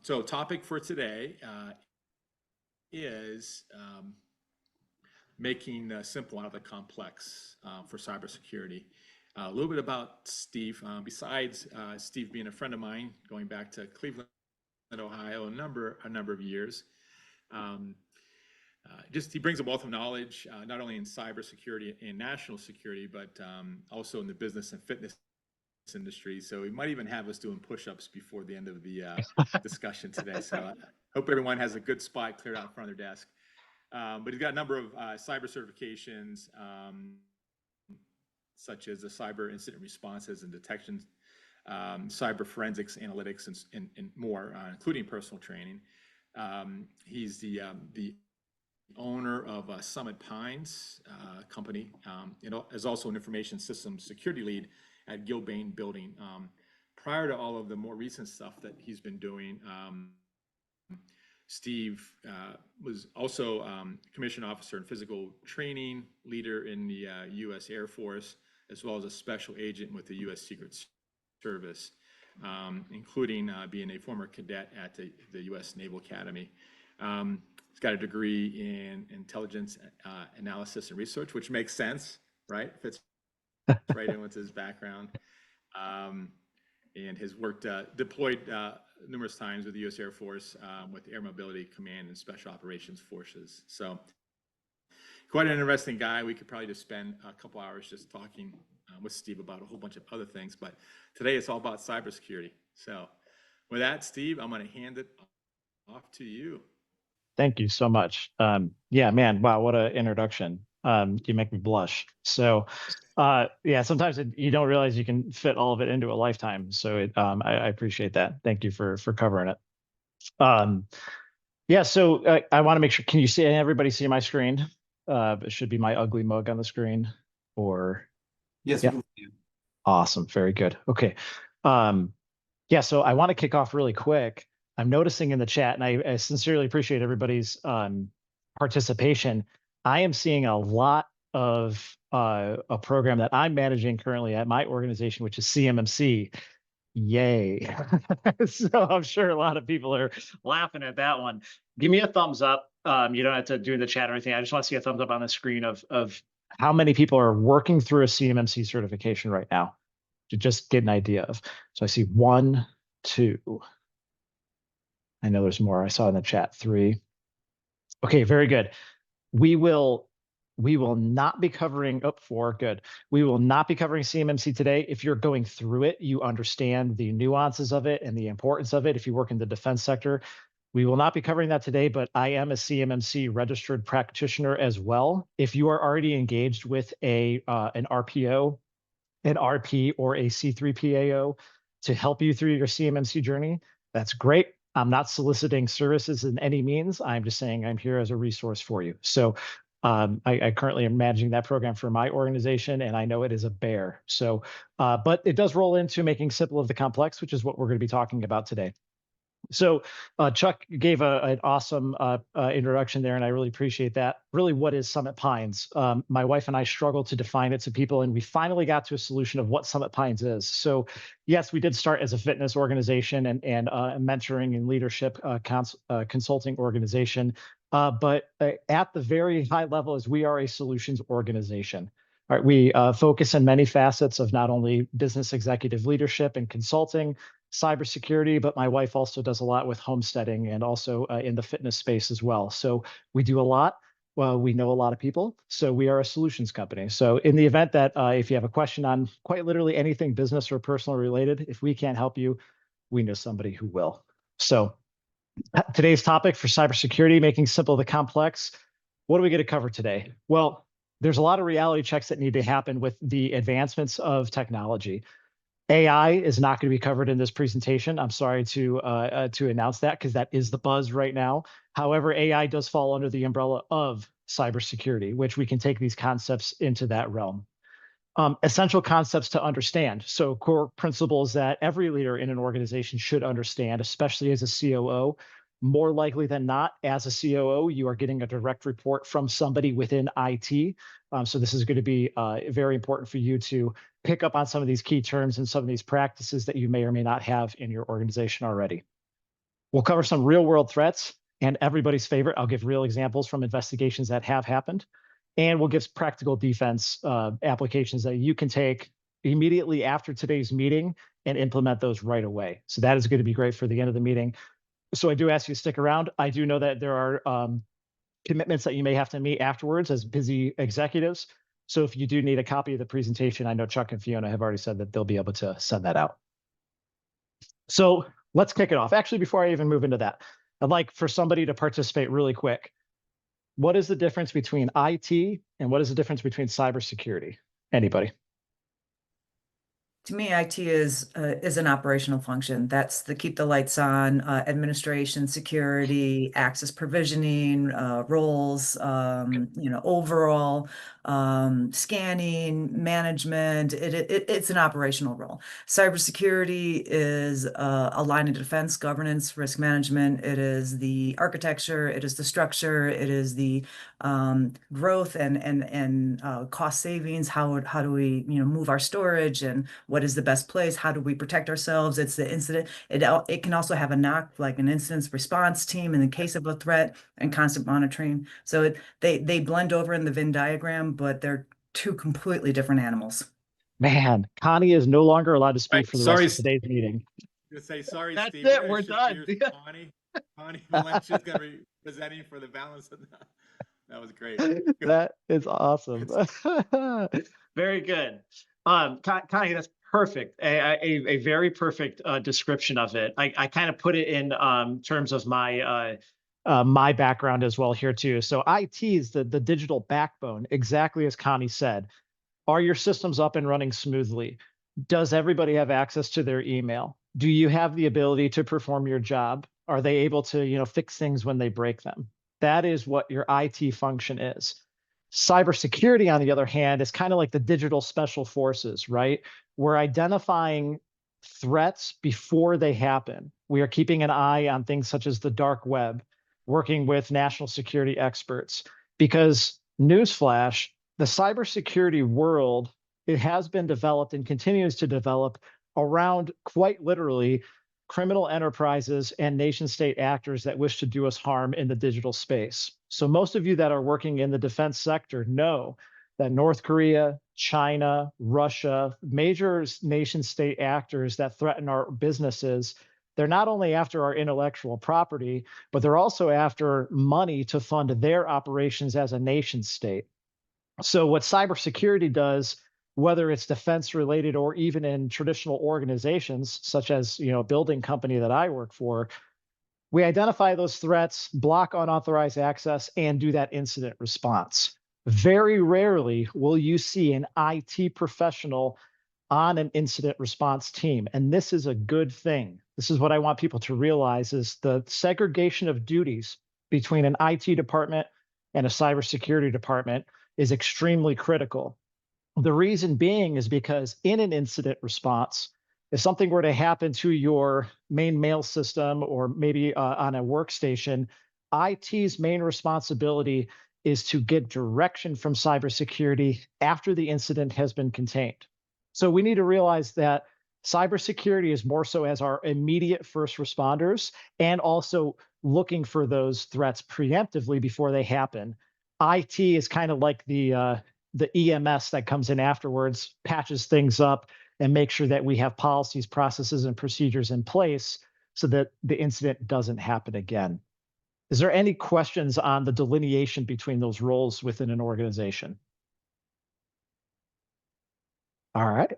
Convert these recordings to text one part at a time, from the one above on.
So topic for today is making simple out of the complex for cybersecurity. A little bit about Steve. Besides Steve being a friend of mine, going back to Cleveland, Ohio, a number of years. Just he brings a wealth of knowledge, not only in cybersecurity and national security, but also in the business and fitness industry. So we might even have us doing push-ups before the end of the discussion today. So I hope everyone has a good spot cleared out in front of their desk. But he's got a number of cyber certifications, such as the cyber incident responses and detections, cyber forensics, analytics, and more, including personal training. He's the owner of Summit Pines company, is also an information systems security lead at Gilbane Building. Prior to all of the more recent stuff that he's been doing, Steve was also commissioned officer and physical training leader in the U.S. Air Force, as well as a special agent with the U.S. Secret Service, including being a former cadet at the U.S. Naval Academy. He's got a degree in intelligence analysis and research, which makes sense, right? Fits right in with his background, and has worked deployed numerous times with the U.S. Air Force with Air Mobility Command and Special Operations Forces. So quite an interesting guy. We could probably just spend a couple hours just talking with Steve about a whole bunch of other things, but today it's all about cybersecurity. So with that, Steve, I'm going to hand it off to you. Thank you so much. Yeah, man, wow, what an introduction. You make me blush. So yeah, sometimes you don't realize you can fit all of it into a lifetime. So I appreciate that. Thank you for covering it. Yeah, so I want to make sure, can you see, everybody see my screen? It should be my ugly mug on the screen, or? Yes. Yeah. Awesome, very good. Okay. Yeah, so I want to kick off really quick. I'm noticing in the chat, and I sincerely appreciate everybody's participation. I am seeing a lot of a program that I'm managing currently at my organization, which is CMMC. Yay. So I'm sure a lot of people are laughing at that one. Give me a thumbs up. You don't have to do in the chat or anything. I just want to see a thumbs up on the screen of how many people are working through a CMMC certification right now, to just get an idea of. So I see 1, 2. I know there's more. I saw in the chat 3. Okay, very good. We will not be covering 4. Good. We will not be covering CMMC today. If you're going through it, you understand the nuances of it and the importance of it. If you work in the defense sector, we will not be covering that today, but I am a CMMC registered practitioner as well. If you are already engaged with an RPO, an RP, or a C3PAO to help you through your CMMC journey, that's great. I'm not soliciting services in any means. I'm just saying I'm here as a resource for you. So I currently am managing that program for my organization, and I know it is a bear. So, but it does roll into making simple of the complex, which is what we're going to be talking about today. So Chuck gave an awesome introduction there, and I really appreciate that. Really, what is Summit Pines? My wife and I struggled to define it to people, and we finally got to a solution of what Summit Pines is. So yes, we did start as a fitness organization and a mentoring and leadership consulting organization. But at the very high level is we are a solutions organization. All right, we focus on many facets of not only business executive leadership and consulting, cybersecurity, but my wife also does a lot with homesteading and also in the fitness space as well. So we do a lot. Well, we know a lot of people. So we are a solutions company. So in the event that if you have a question on quite literally anything business or personal related, if we can't help you, we know somebody who will. So today's topic for cybersecurity, making simple the complex. What are we going to cover today? Well, there's a lot of reality checks that need to happen with the advancements of technology. AI is not going to be covered in this presentation. I'm sorry to announce that, because that is the buzz right now. However, AI does fall under the umbrella of cybersecurity, which we can take these concepts into that realm. Essential concepts to understand. So core principles that every leader in an organization should understand, especially as a COO. More likely than not, as a COO, you are getting a direct report from somebody within IT. So this is going to be very important for you to pick up on some of these key terms and some of these practices that you may or may not have in your organization already. We'll cover some real world threats and everybody's favorite. I'll give real examples from investigations that have happened. And we'll give practical defense applications that you can take immediately after today's meeting and implement those right away. So that is going to be great for the end of the meeting. So I do ask you to stick around. I do know that there are commitments that you may have to meet afterwards as busy executives. So if you do need a copy of the presentation, I know Chuck and Fiona have already said that they'll be able to send that out. So let's kick it off. Actually, before I even move into that, I'd like for somebody to participate really quick. What is the difference between IT and what is the difference between cybersecurity? Anybody? To me, IT is an operational function. That's the keep the lights on, administration, security, access provisioning, roles, overall scanning, management. It's an operational role. Cybersecurity is a line of defense, governance, risk management. It is the architecture. It is the structure. It is the growth and cost savings. How do we move our storage, and what is the best place? How do we protect ourselves? It's the incident. It can also have a NOC, like an incident response team in the case of a threat, and constant monitoring. So they blend over in the Venn diagram, but they're two completely different animals. Man, Connie is no longer allowed to speak Right, for the sorry, rest of today's meeting. Say sorry, That's Steve. it, we're done. Connie Valencia's gonna be presenting for the balance of that. That was great. That is awesome. Very good. Connie, that's perfect. A very perfect description of it. I kind of put it in terms of my my background as well here too. So IT is the digital backbone, exactly as Connie said. Are your systems up and running smoothly? Does everybody have access to their email? Do you have the ability to perform your job? Are they able to, fix things when they break them? That is what your IT function is. Cybersecurity, on the other hand, is kind of like the digital special forces, right? We're identifying threats before they happen. We are keeping an eye on things such as the dark web, working with national security experts, because newsflash, the cybersecurity world, it has been developed and continues to develop around, quite literally, criminal enterprises and nation state actors that wish to do us harm in the digital space. So most of you that are working in the defense sector know that North Korea, China, Russia, major nation state actors that threaten our businesses, they're not only after our intellectual property, but they're also after money to fund their operations as a nation state. So what cybersecurity does, whether it's defense related or even in traditional organizations, such as a building company that I work for, we identify those threats, block unauthorized access, and do that incident response. Very rarely will you see an IT professional on an incident response team, and this is a good thing. This is what I want people to realize: is the segregation of duties between an IT department and a cybersecurity department is extremely critical. The reason being is because in an incident response, if something were to happen to your main mail system or maybe on a workstation, IT's main responsibility is to get direction from cybersecurity after the incident has been contained. So we need to realize that cybersecurity is more so as our immediate first responders and also looking for those threats preemptively before they happen. IT is kind of like the EMS that comes in afterwards, patches things up, and makes sure that we have policies, processes, and procedures in place so that the incident doesn't happen again. Is there any questions on the delineation between those roles within an organization? All right,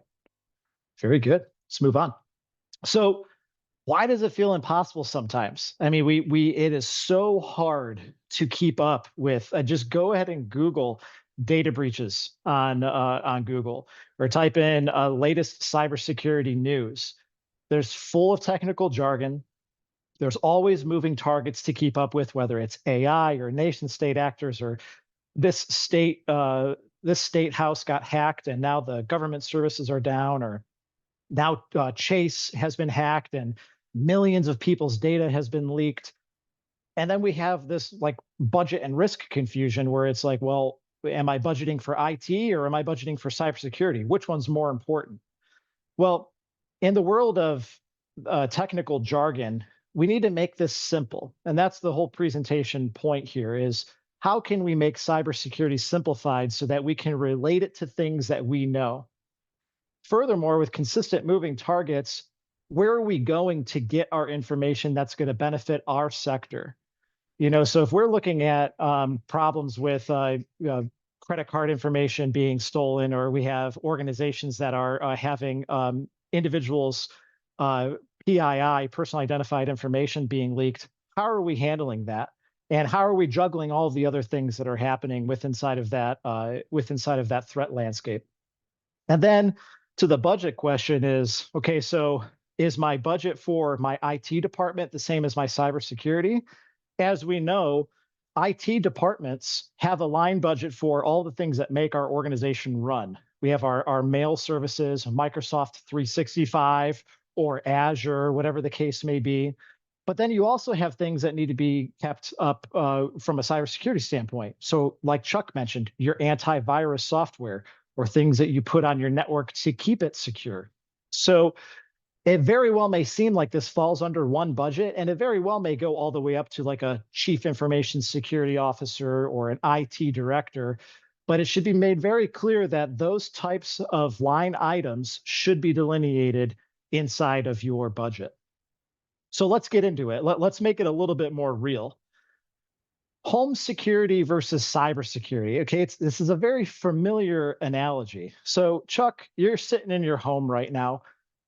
very good. Let's move on. So why does it feel impossible sometimes? I mean, it is so hard to keep up with. Just go ahead and Google data breaches on Google, or type in latest cybersecurity news. There's full of technical jargon. There's always moving targets to keep up with, whether it's AI or nation state actors, or this state house got hacked and now the government services are down, or now Chase has been hacked and millions of people's data has been leaked. And then we have this like budget and risk confusion where it's like, well, am I budgeting for IT or am I budgeting for cybersecurity? Which one's more important? Well, in the world of technical jargon, we need to make this simple. And that's the whole presentation point here is how can we make cybersecurity simplified so that we can relate it to things that we know? Furthermore, with consistent moving targets, where are we going to get our information that's going to benefit our sector? So if we're looking at problems with credit card information being stolen, or we have organizations that are having individuals' PII, personal identified information, being leaked, how are we handling that? And how are we juggling all of the other things that are happening within of that threat landscape? And then to the budget question is, okay, so is my budget for my IT department the same as my cybersecurity? As we know, IT departments have a line budget for all the things that make our organization run. We have our mail services, Microsoft 365 or Azure, whatever the case may be. But then you also have things that need to be kept up from a cybersecurity standpoint. So like Chuck mentioned, your antivirus software or things that you put on your network to keep it secure. So it very well may seem like this falls under one budget, and it very well may go all the way up to like a chief information security officer or an IT director. But it should be made very clear that those types of line items should be delineated inside of your budget. So let's get into it. Let's make it a little bit more real. Home security versus cybersecurity. Okay, this is a very familiar analogy. So Chuck, you're sitting in your home right now.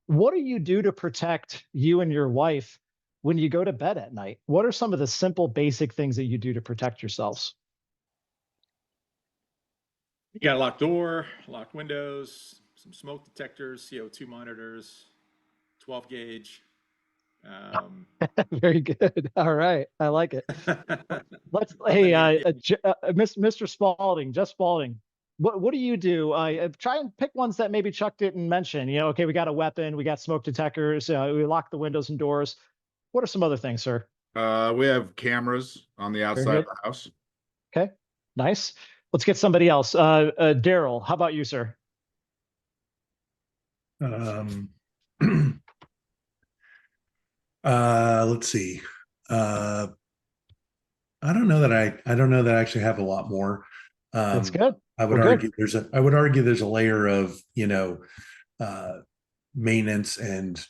What do you do to protect you and your wife when you go to bed at night? What are some of the simple, basic things that you do to protect yourselves? You got a locked door, locked windows, some smoke detectors, CO2 monitors, 12 gauge. Very good. All right, I like it. Let's. Nothing, Hey, Mr. Spalding, Jeff Spalding. What do you do? Try and pick ones that maybe Chuck didn't mention. Okay, we got a weapon, we got smoke detectors, we lock the windows and doors. What are some other things, sir? We have cameras on the outside of the house. Okay, nice. Let's get somebody else. Daryl, how about you, sir? Let's see. I don't know that I actually have a lot more. That's good. I would argue there's a layer of, maintenance and,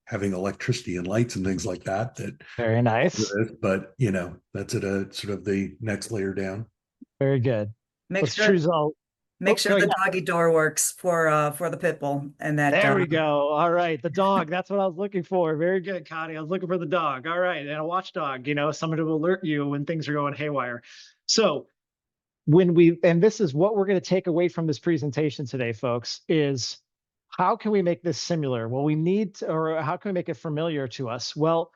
having electricity and lights and things like that. Very nice. But, that's at a sort of the next layer down. Very good. Make Let's sure choose all. make Oh, sure go the ahead. doggy door works for the pit bull, and that There we go. All right, the dog. That's what I was looking for. Very good, Connie. I was looking for the dog. All right, and a watchdog. Someone to alert you when things are going haywire. So and this is what we're going to take away from this presentation today, folks, is how can we make this similar? Well, or how can we make it familiar to us? Well,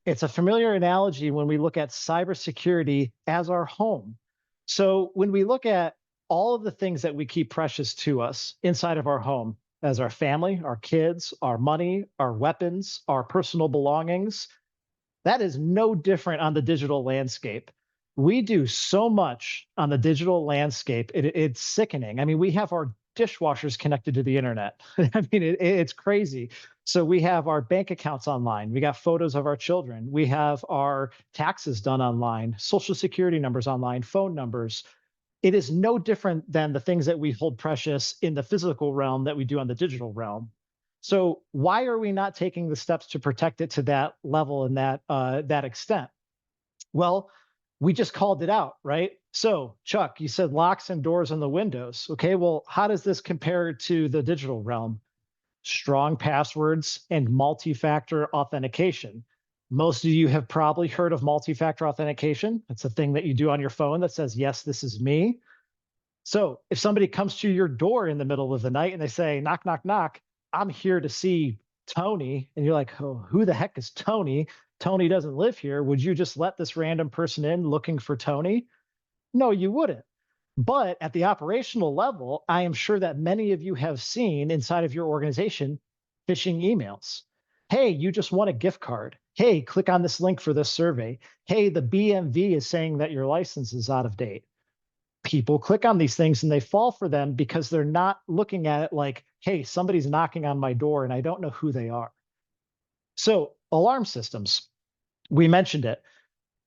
it's a familiar analogy when we look at cybersecurity as our home. So when we look at all of the things that we keep precious to us inside of our home, as our family, our kids, our money, our weapons, our personal belongings, that is no different on the digital landscape. We do so much on the digital landscape. It's sickening. I mean, we have our dishwashers connected to the internet. I mean, it's crazy. So we have our bank accounts online. We got photos of our children. We have our taxes done online, social security numbers online, phone numbers. It is no different than the things that we hold precious in the physical realm that we do on the digital realm. So why are we not taking the steps to protect it to that level and that extent? Well, we just called it out, right? So Chuck, you said locks and doors on the windows. Okay, well, how does this compare to the digital realm? Strong passwords and multi-factor authentication. Most of you have probably heard of multi-factor authentication. It's a thing that you do on your phone that says, yes, this is me. So if somebody comes to your door in the middle of the night and they say, knock, knock, knock, I'm here to see Tony. And you're like, oh, who the heck is Tony? Tony doesn't live here. Would you just let this random person in looking for Tony? No, you wouldn't. But at the operational level, I am sure that many of you have seen inside of your organization phishing emails. Hey, you just won a gift card. Hey, click on this link for this survey. Hey, the BMV is saying that your license is out of date. People click on these things and they fall for them because they're not looking at it like, hey, somebody's knocking on my door and I don't know who they are. So alarm systems. We mentioned it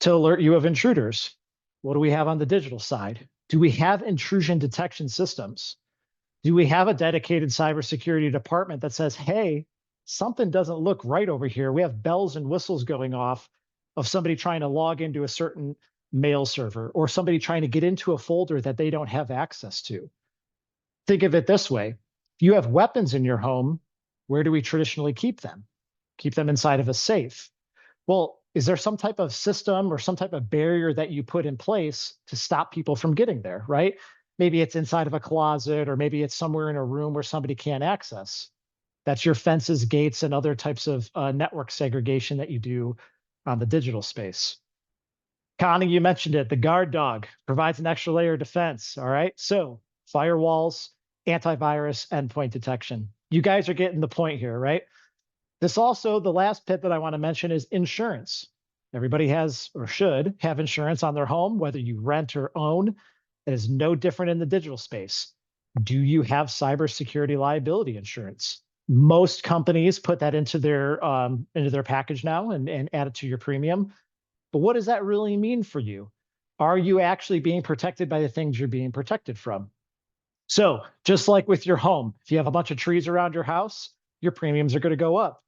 to alert you of intruders. What do we have on the digital side? Do we have intrusion detection systems? Do we have a dedicated cybersecurity department that says, hey, something doesn't look right over here? We have bells and whistles going off of somebody trying to log into a certain mail server or somebody trying to get into a folder that they don't have access to. Think of it this way. If you have weapons in your home, where do we traditionally keep them? Keep them inside of a safe. Well, is there some type of system or some type of barrier that you put in place to stop people from getting there, right? Maybe it's inside of a closet, or maybe it's somewhere in a room where somebody can't access. That's your fences, gates, and other types of network segregation that you do on the digital space. Connie, you mentioned it. The guard dog provides an extra layer of defense. All right. So firewalls, antivirus, endpoint detection. You guys are getting the point here, right? This also, the last bit that I want to mention is insurance. Everybody has or should have insurance on their home, whether you rent or own. It is no different in the digital space. Do you have cybersecurity liability insurance? Most companies put that into their package now and add it to your premium. But what does that really mean for you? Are you actually being protected by the things you're being protected from? So just like with your home, if you have a bunch of trees around your house, your premiums are going to go up.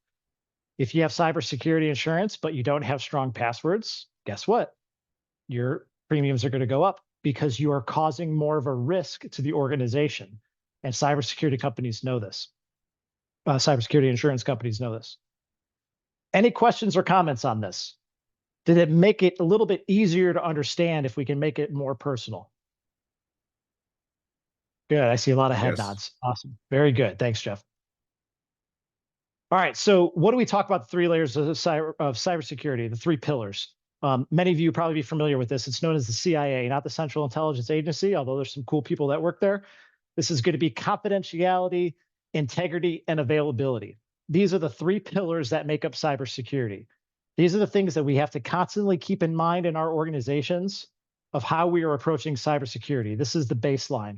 If you have cybersecurity insurance, but you don't have strong passwords, guess what? Your premiums are going to go up because you are causing more of a risk to the organization. And cybersecurity companies know this. Cybersecurity insurance companies know this. Any questions or comments on this? Did it make it a little bit easier to understand if we can make it more personal? Good. I see a lot of head nods. Awesome. Very good. Thanks, Jeff. All right. So what do we talk about the 3 layers of cybersecurity, the 3 pillars? Many of you probably be familiar with this. It's known as the CIA, not the Central Intelligence Agency, although there's some cool people that work there. This is going to be confidentiality, integrity, and availability. These are the 3 pillars that make up cybersecurity. These are the things that we have to constantly keep in mind in our organizations of how we are approaching cybersecurity. This is the baseline.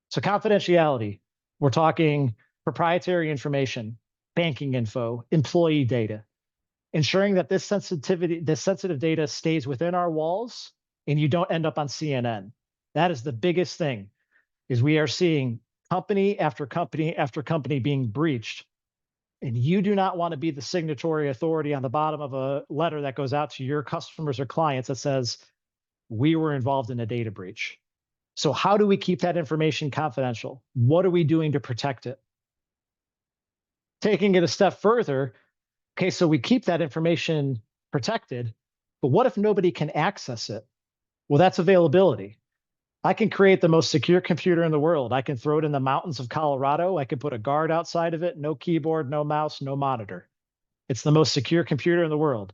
So confidentiality, we're talking proprietary information, banking info, employee data, ensuring that this sensitive data stays within our walls and you don't end up on CNN. That is the biggest thing, is we are seeing company after company after company being breached. And you do not want to be the signatory authority on the bottom of a letter that goes out to your customers or clients that says, we were involved in a data breach. So how do we keep that information confidential? What are we doing to protect it? Taking it a step further, okay, so we keep that information protected, but what if nobody can access it? Well, that's availability. I can create the most secure computer in the world. I can throw it in the mountains of Colorado. I can put a guard outside of it, no keyboard, no mouse, no monitor. It's the most secure computer in the world,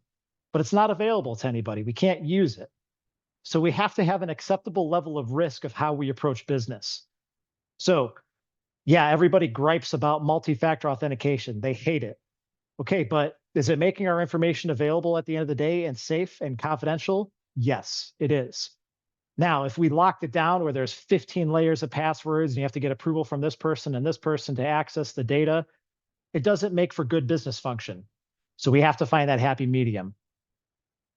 but it's not available to anybody. We can't use it. So we have to have an acceptable level of risk of how we approach business. So yeah, everybody gripes about multi-factor authentication. They hate it. Okay, but is it making our information available at the end of the day and safe and confidential? Yes, it is. Now, if we locked it down where there's 15 layers of passwords and you have to get approval from this person and this person to access the data, it doesn't make for good business function. So we have to find that happy medium.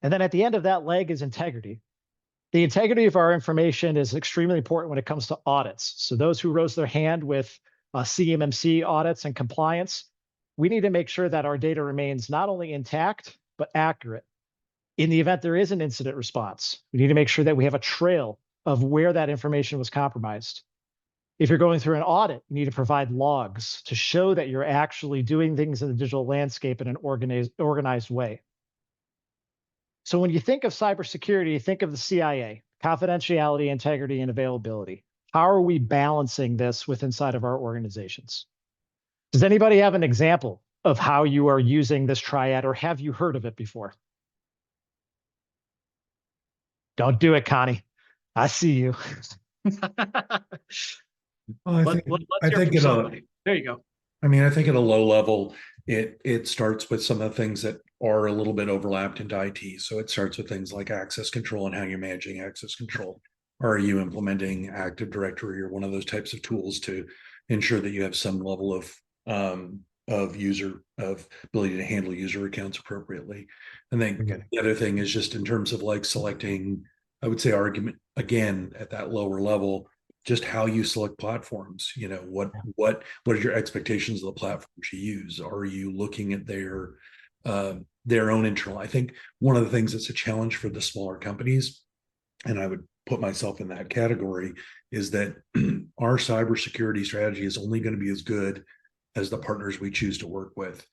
And then at the end of that leg is integrity. The integrity of our information is extremely important when it comes to audits. So those who rose their hand with CMMC audits and compliance, we need to make sure that our data remains not only intact, but accurate. In the event there is an incident response, we need to make sure that we have a trail of where that information was compromised. If you're going through an audit, you need to provide logs to show that you're actually doing things in the digital landscape in an organized way. So when you think of cybersecurity, you think of the CIA, confidentiality, integrity, and availability. How are we balancing this with inside of our organizations? Does anybody have an example of how you are using this triad, or have you heard of it before? Don't do it, Connie. I see you. Well, I think There you go. I mean, I think at a low level, it starts with some of the things that are a little bit overlapped into IT. So it starts with things like access control and how you're managing access control. Are you implementing Active Directory or one of those types of tools to ensure that you have some level of ability to handle user accounts appropriately. And then Okay. the other thing is just in terms of like selecting, I would say argument again at that lower level, just how you select platforms. You know, what are your expectations of the platforms you use? Are you looking at their own internal? I think one of the things that's a challenge for the smaller companies, and I would put myself in that category, is that our cybersecurity strategy is only going to be as good as the partners we choose to work with,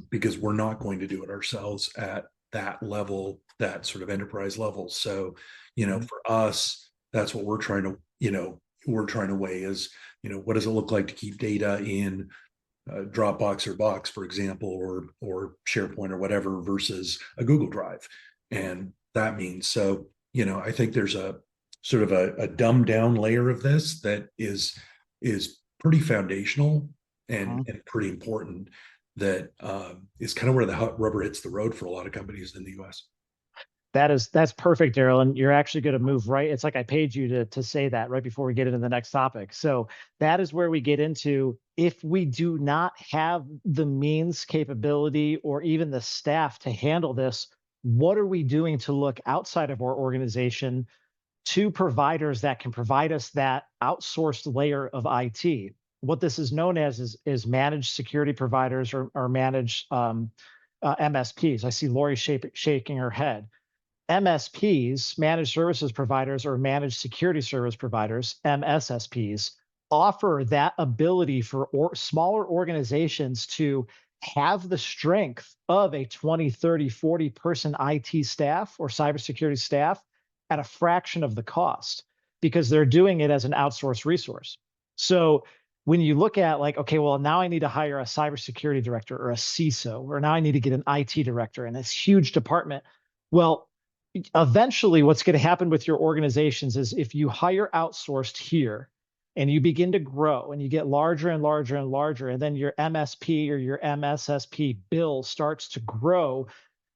because we're not going to do it ourselves at that level, that sort of enterprise level. So, you know, for us, that's what we're trying to, weigh is, what does it look like to keep data in Dropbox or Box, for example, or SharePoint or whatever versus a Google Drive. And that means, so, I think there's a sort of a dumbed down layer of this that is pretty foundational and pretty important, that is kind of where the rubber hits the road for a lot of companies in the US. That's perfect, Daryl. And you're actually going to move right. It's like I paid you to say that right before we get into the next topic. So that is where we get into, if we do not have the means, capability, or even the staff to handle this, what are we doing to look outside of our organization to providers that can provide us that outsourced layer of IT? What this is known as is managed security providers or managed MSPs. I see Lori shaking her head. MSPs, managed services providers, or managed security service providers, MSSPs, offer that ability for smaller organizations to have the strength of a 20, 30, 40 person IT staff or cybersecurity staff at a fraction of the cost, because they're doing it as an outsourced resource. So when you look at like, okay, well, now I need to hire a cybersecurity director or a CISO, or now I need to get an IT director in this huge department. Well, eventually what's going to happen with your organizations is, if you hire outsourced here and you begin to grow and you get larger and larger and larger, and then your MSP or your MSSP bill starts to grow,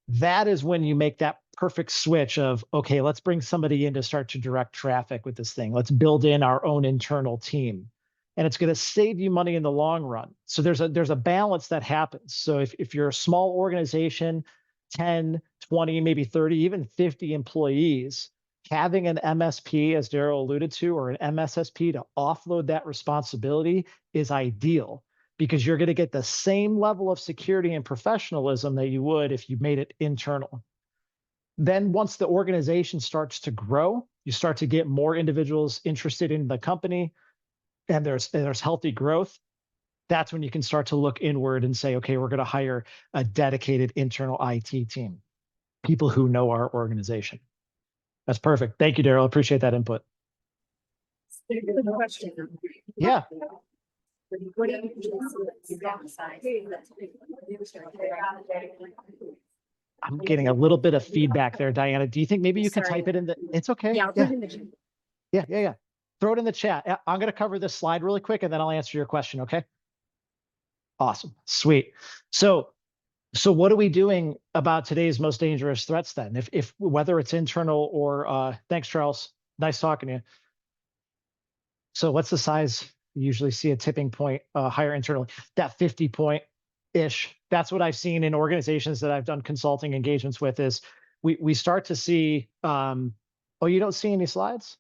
that is when you make that perfect switch of, okay, let's bring somebody in to start to direct traffic with this thing. Let's build in our own internal team. And it's going to save you money in the long run. So there's a balance that happens. So if you're a small organization, 10, 20, maybe 30, even 50 employees, having an MSP, as Daryl alluded to, or an MSSP to offload that responsibility is ideal, because you're going to get the same level of security and professionalism that you would if you made it internal. Then once the organization starts to grow, you start to get more individuals interested in the company, and there's healthy growth. That's when you can start to look inward and say, okay, we're going to hire a dedicated internal IT team, people who know our organization. That's perfect. Thank you, Daryl. Appreciate that input. Yeah. I'm getting a little bit of feedback there, Diana. Do you think maybe you can type it in the, it's okay. Yeah, I'll put it in the chat. Yeah. Throw it in the chat. I'm going to cover this slide really quick, and then I'll answer your question. Okay. Awesome. Sweet. So what are we doing about today's most dangerous threats then? If whether it's internal or, thanks, Charles. Nice talking to you. So what's the size you usually see a tipping point higher internally? That 50 point-ish. That's what I've seen in organizations that I've done consulting engagements with, is we start to see, oh, you don't see any slides?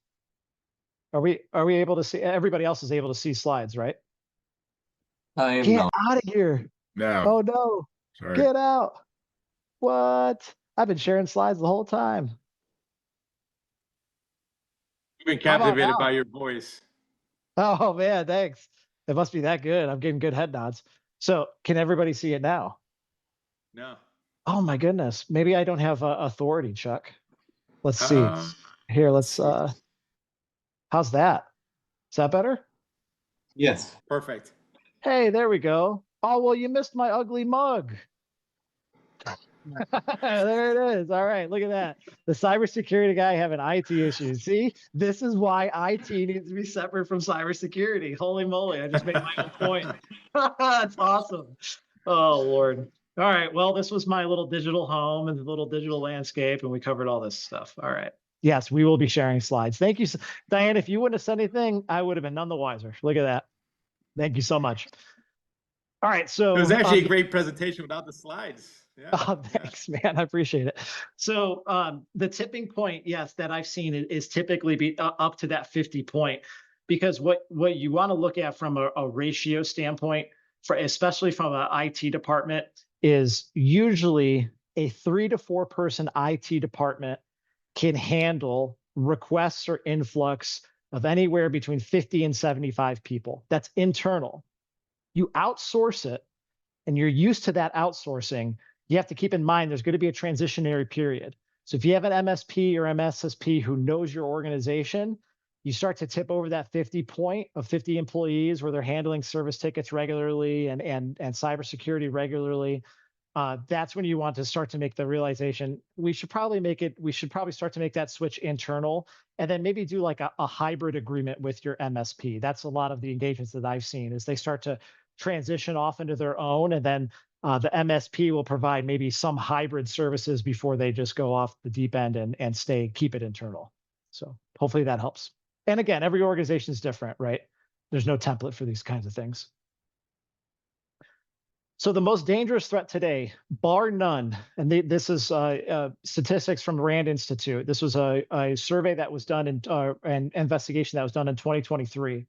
Are we able to see? Everybody else is able to see slides, right? I am Get not. out of here. No, Oh no. sorry. Get out. What? I've been sharing slides the whole time. We've been How about captivated now? by your voice. Oh man, thanks. It must be that good. I'm getting good head nods. So can everybody see it now? No. Oh my goodness. Maybe I don't have authority, Chuck. Let's see. Here, let's how's that? Is that better? Yes. Perfect. Hey, there we go. Oh, well, you missed my ugly mug. There it is. All right, look at that. The cybersecurity guy having IT issues. See, this is why IT needs to be separate from cybersecurity. Holy moly, I just made my own point. That's awesome. Oh, Lord. All right, well, this was my little digital home and the little digital landscape, and we covered all this stuff. All right. Yes, we will be sharing slides. Thank you, Diane. If you wouldn't have said anything, I would have been none the wiser. Look at that. Thank you so much. All right, so It was actually a great presentation without the slides. Yeah. oh, thanks, man. I appreciate it. So the tipping point, yes, that I've seen is typically be up to that 50 point, because what you want to look at from a ratio standpoint, for especially from an IT department, is usually a 3 to 4 person IT department can handle requests or influx of anywhere between 50 and 75 people. That's internal. You outsource it, and you're used to that outsourcing, you have to keep in mind there's going to be a transitionary period. So if you have an MSP or MSSP who knows your organization, you start to tip over that 50 point of 50 employees where they're handling service tickets regularly and cybersecurity regularly. That's when you want to start to make the realization we should probably start to make that switch internal, and then maybe do like a hybrid agreement with your MSP. That's a lot of the engagements that I've seen, is they start to transition off into their own, and then the MSP will provide maybe some hybrid services before they just go off the deep end and keep it internal. So hopefully that helps. And again, every organization is different, right? There's no template for these kinds of things. So the most dangerous threat today, bar none, and this is statistics from Rand Institute. This was a survey that was done an investigation that was done in 2023.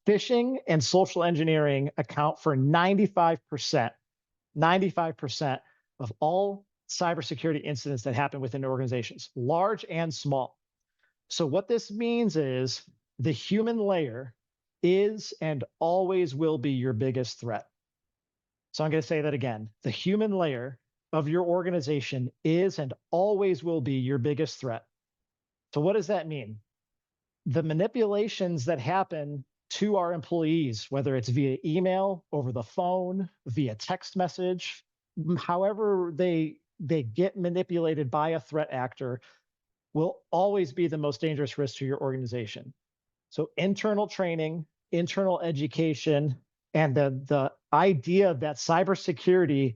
Phishing and social engineering account for 95% of all cybersecurity incidents that happen within organizations, large and small. So what this means is the human layer is and always will be your biggest threat. So I'm going to say that again. The human layer of your organization is and always will be your biggest threat. So what does that mean? The manipulations that happen to our employees, whether it's via email, over the phone, via text message, however they get manipulated by a threat actor, will always be the most dangerous risk to your organization. So internal training, internal education, and the idea that cybersecurity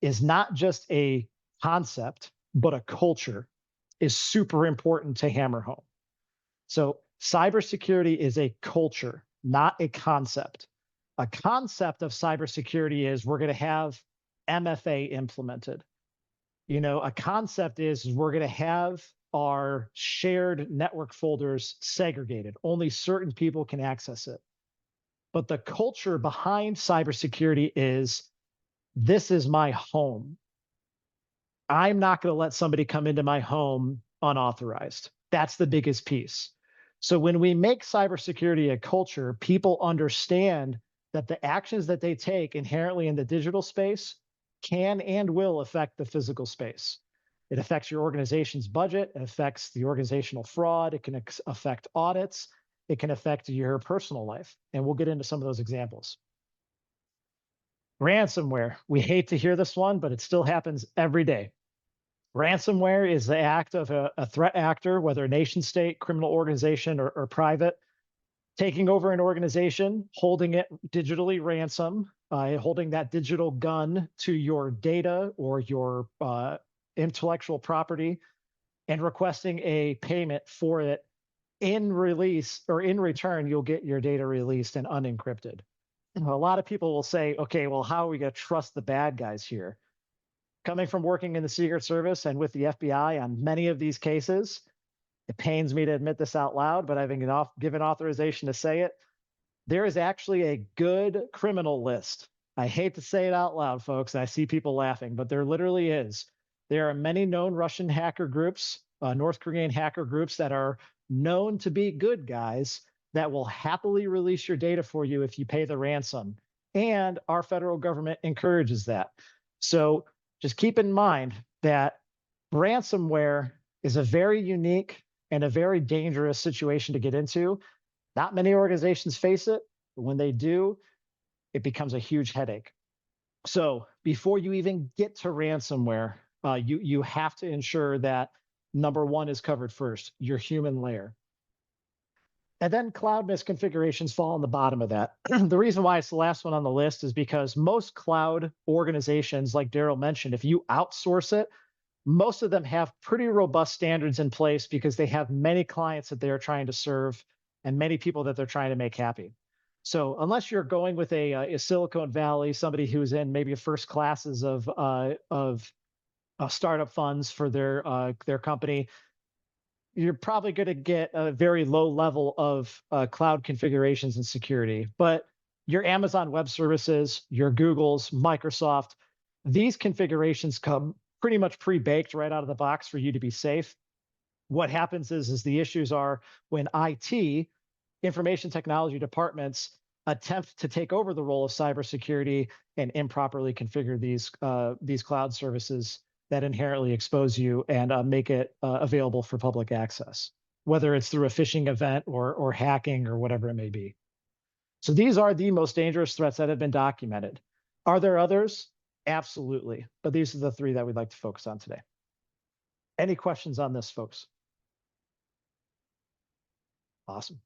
is not just a concept, but a culture is super important to hammer home. So cybersecurity is a culture, not a concept. A concept of cybersecurity is we're going to have MFA implemented. A concept is we're going to have our shared network folders segregated. Only certain people can access it. But the culture behind cybersecurity is, this is my home. I'm not going to let somebody come into my home unauthorized. That's the biggest piece. So when we make cybersecurity a culture, people understand that the actions that they take inherently in the digital space can and will affect the physical space. It affects your organization's budget. It affects the organizational fraud. It can affect audits. It can affect your personal life. And we'll get into some of those examples. Ransomware. We hate to hear this one, but it still happens every day. Ransomware is the act of a threat actor, whether a nation state, criminal organization, or private, taking over an organization, holding it digitally ransom, holding that digital gun to your data or your intellectual property, and requesting a payment for it. In return, you'll get your data released and unencrypted. A lot of people will say, okay, well, how are we going to trust the bad guys here? Coming from working in the Secret Service and with the FBI on many of these cases, it pains me to admit this out loud, but I've been given authorization to say it. There is actually a good criminal list. I hate to say it out loud, folks. I see people laughing, but there literally is. There are many known Russian hacker groups, North Korean hacker groups that are known to be good guys that will happily release your data for you if you pay the ransom. And our federal government encourages that. So just keep in mind that ransomware is a very unique and a very dangerous situation to get into. Not many organizations face it, but when they do, it becomes a huge headache. So before you even get to ransomware, you have to ensure that number one is covered first, your human layer. And then cloud misconfigurations fall on the bottom of that. The reason why it's the last one on the list is because most cloud organizations, like Daryl mentioned, if you outsource it, most of them have pretty robust standards in place because they have many clients that they are trying to serve and many people that they're trying to make happy. So unless you're going with a Silicon Valley, somebody who's in maybe first classes of startup funds for their company, you're probably going to get a very low level of cloud configurations and security. But your Amazon Web Services, your Googles, Microsoft, these configurations come pretty much pre-baked right out of the box for you to be safe. What happens is the issues are when IT, information technology departments, attempt to take over the role of cybersecurity and improperly configure these cloud services that inherently expose you and make it available for public access, whether it's through a phishing event or hacking or whatever it may be. So these are the most dangerous threats that have been documented. Are there others? Absolutely. But these are the three that we'd like to focus on today. Any questions on this, folks? Awesome.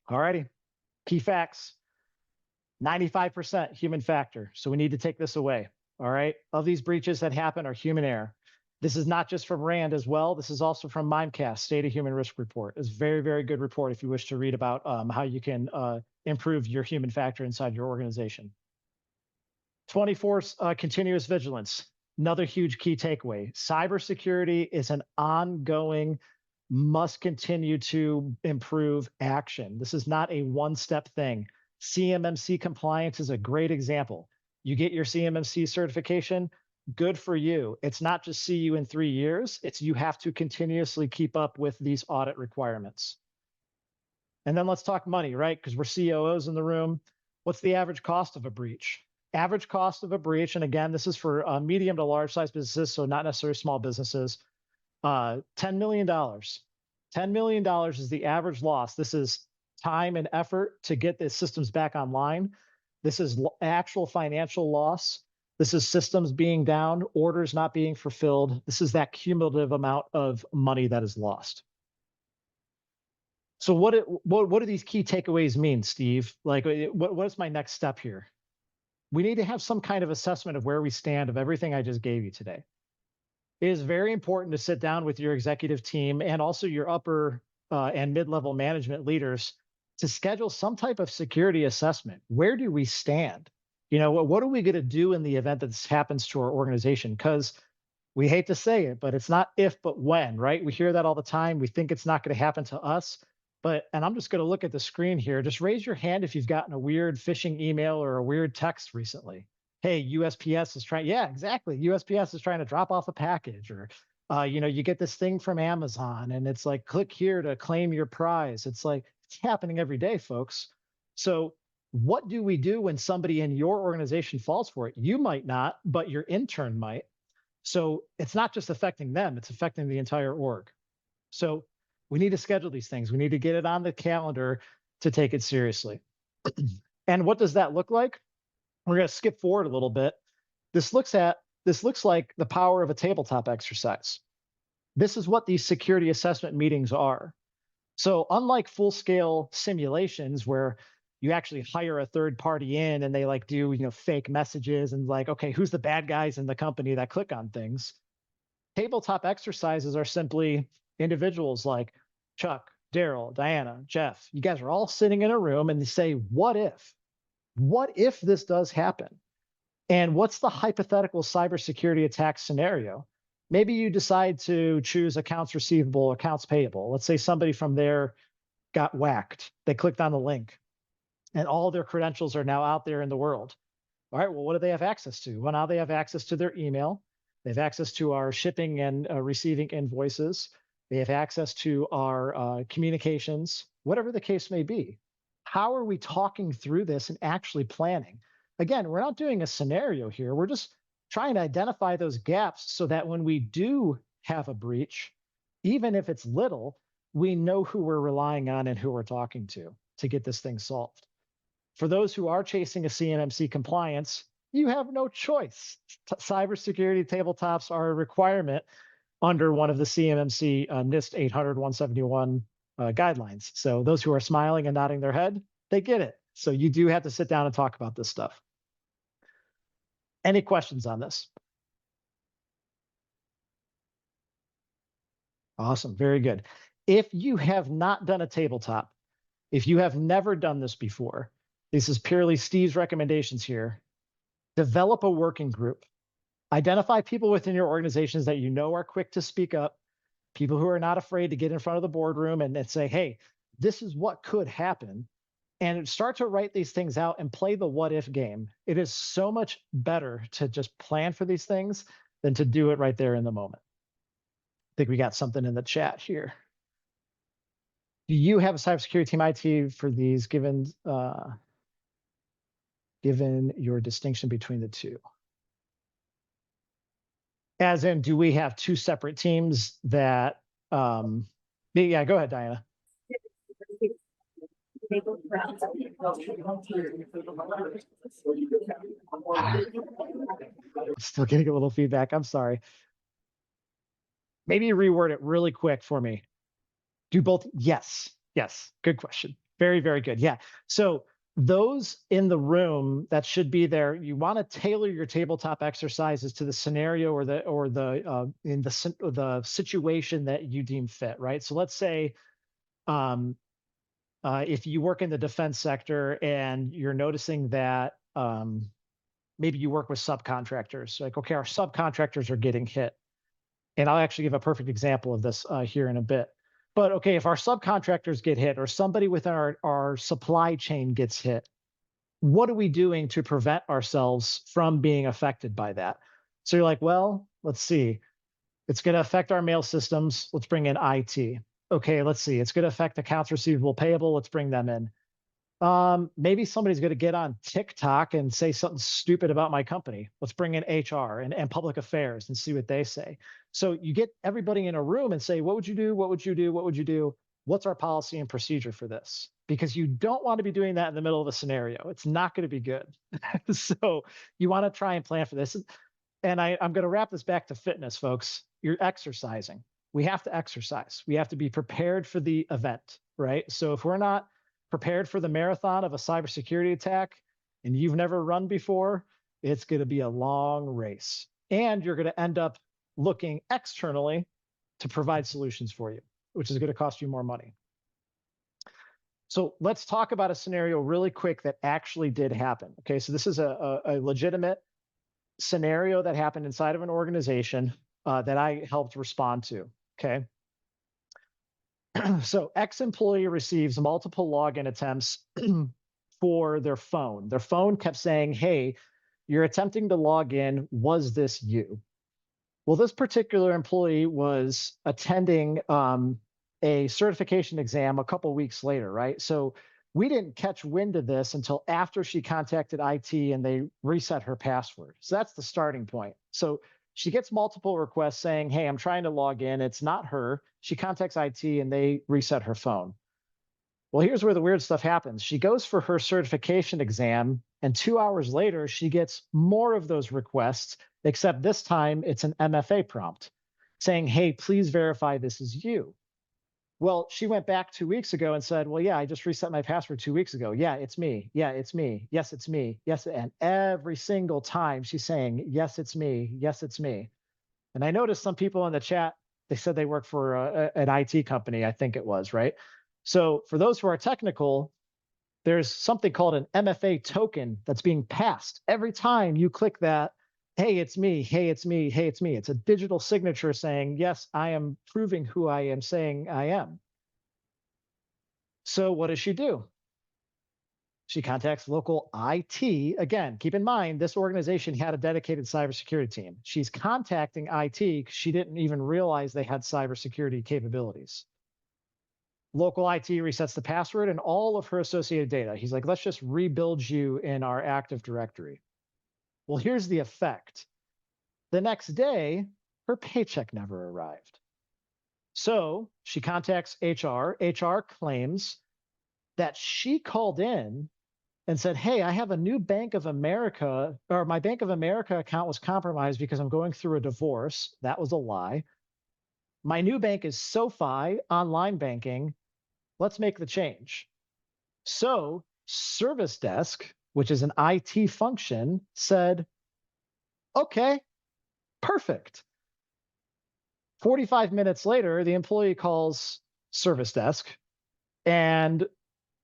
All righty. Key facts. 95% human factor. So we need to take this away. All right. Of these breaches that happen are human error. This is not just from RAND as well. This is also from Mimecast, State of Human Risk Report. It's a very, very good report if you wish to read about how you can improve your human factor inside your organization. 24 continuous vigilance. Another huge key takeaway. Cybersecurity is an ongoing, must continue to improve action. This is not a one-step thing. CMMC compliance is a great example. You get your CMMC certification, good for you. It's not just see you in 3 years, it's you have to continuously keep up with these audit requirements. And then let's talk money, right? Because we're COOs in the room. What's the average cost of a breach? Average cost of a breach, and again, this is for medium to large size businesses, so not necessarily small businesses, $10 million. $10 million is the average loss. This is time and effort to get the systems back online. This is actual financial loss. This is systems being down, orders not being fulfilled. This is that cumulative amount of money that is lost. So what do these key takeaways mean, Steve? Like, what is my next step here? We need to have some kind of assessment of where we stand of everything I just gave you today. It is very important to sit down with your executive team and also your upper and mid-level management leaders to schedule some type of security assessment. Where do we stand? You know, what are we going to do in the event that this happens to our organization? Because we hate to say it, but it's not if, but when, right? We hear that all the time. We think it's not going to happen to us. And I'm just going to look at the screen here. Just raise your hand if you've gotten a weird phishing email or a weird text recently. Hey, USPS is trying. Yeah, exactly. USPS is trying to drop off a package, or you get this thing from Amazon and it's like, click here to claim your prize. It's like, it's happening every day, folks. So what do we do when somebody in your organization falls for it? You might not, but your intern might. So it's not just affecting them, it's affecting the entire org. So we need to schedule these things. We need to get it on the calendar to take it seriously. And what does that look like? We're going to skip forward a little bit. This looks like the power of a tabletop exercise. This is what these security assessment meetings are. So unlike full-scale simulations where you actually hire a third party in and they like do fake messages and like, okay, who's the bad guys in the company that click on things? Tabletop exercises are simply individuals like Chuck, Daryl, Diana, Jeff. You guys are all sitting in a room and they say, what if? What if this does happen? And what's the hypothetical cybersecurity attack scenario? Maybe you decide to choose accounts receivable, accounts payable. Let's say somebody from there got whacked. They clicked on the link and all their credentials are now out there in the world. All right, well, what do they have access to? Well, now they have access to their email. They have access to our shipping and receiving invoices. They have access to our communications, whatever the case may be. How are we talking through this and actually planning? Again, we're not doing a scenario here. We're just trying to identify those gaps so that when we do have a breach, even if it's little, we know who we're relying on and who we're talking to get this thing solved. For those who are chasing a CMMC compliance, you have no choice. Cybersecurity tabletops are a requirement under one of the CMMC NIST 800-171 guidelines. So those who are smiling and nodding their head, they get it. So you do have to sit down and talk about this stuff. Any questions on this? Awesome, very good. if you have not done a tabletop, if you have never done this before, this is purely Steve's recommendations here. Develop a working group. Identify people within your organizations that you know are quick to speak up, people who are not afraid to get in front of the boardroom and say, hey, this is what could happen. And start to write these things out and play the what if game. It is so much better to just plan for these things than to do it right there in the moment. I think we got something in the chat here. Do you have a cybersecurity team IT for these given your distinction between the two? As in, do we have two separate teams that, yeah, go ahead, Diana. Still getting a little feedback. I'm sorry. Maybe reword it really quick for me. Do both? Yes. Yes. Good question. Very, very good. Yeah. So those in the room that should be there, you want to tailor your tabletop exercises to the scenario or the situation that you deem fit, right? So let's say if you work in the defense sector and you're noticing that maybe you work with subcontractors, like, okay, our subcontractors are getting hit. And I'll actually give a perfect example of this here in a bit. But okay, if our subcontractors get hit or somebody within our supply chain gets hit, what are we doing to prevent ourselves from being affected by that? So you're like, well, let's see. It's going to affect our mail systems. Let's bring in IT. Okay, let's see. It's going to affect accounts receivable payable. Let's bring them in. Maybe somebody's going to get on TikTok and say something stupid about my company. Let's bring in HR and public affairs and see what they say. So you get everybody in a room and say, what would you do? What would you do? What would you do? What's our policy and procedure for this? Because you don't want to be doing that in the middle of a scenario. It's not going to be good. So you want to try and plan for this. And I'm going to wrap this back to fitness, folks. You're exercising. We have to exercise. We have to be prepared for the event, right? So if we're not prepared for the marathon of a cybersecurity attack and you've never run before, it's going to be a long race. And you're going to end up looking externally to provide solutions for you, which is going to cost you more money. So let's talk about a scenario really quick that actually did happen. Okay, so this is a legitimate scenario that happened inside of an organization that I helped respond to. Okay. So ex-employee receives multiple login attempts for their phone. Their phone kept saying, hey, you're attempting to log in. Was this you? Well, this particular employee was attending a certification exam a couple weeks later, right? So we didn't catch wind of this until after she contacted IT and they reset her password. So that's the starting point. So she gets multiple requests saying, hey, I'm trying to log in. It's not her. She contacts IT and they reset her phone. Well, here's where the weird stuff happens. She goes for her certification exam, and 2 hours later, she gets more of those requests, except this time it's an MFA prompt saying, hey, please verify this is you. Well, she went back 2 weeks ago and said, well, yeah, I just reset my password 2 weeks ago. Yeah, it's me. Yeah, it's me. Yes, it's me. Yes. And every single time she's saying, yes, it's me. Yes, it's me. And I noticed some people in the chat, they said they work for an IT company, I think it was, right? So for those who are technical, there's something called an MFA token that's being passed every time you click that. Hey, it's me. Hey, it's me. Hey, it's me. It's a digital signature saying, yes, I am proving who I am saying I am. So what does she do? She contacts local IT. Again, keep in mind, this organization had a dedicated cybersecurity team. She's contacting IT because she didn't even realize they had cybersecurity capabilities. Local IT resets the password and all of her associated data. He's like, let's just rebuild you in our Active Directory. Well, here's the effect. The next day, her paycheck never arrived. So she contacts HR. HR claims that she called in and said, hey, I have a new Bank of America, or my Bank of America account was compromised because I'm going through a divorce. That was a lie. My new bank is SoFi, online banking. Let's make the change. So Service Desk, which is an IT function, said, okay, perfect. 45 minutes later, the employee calls service desk. And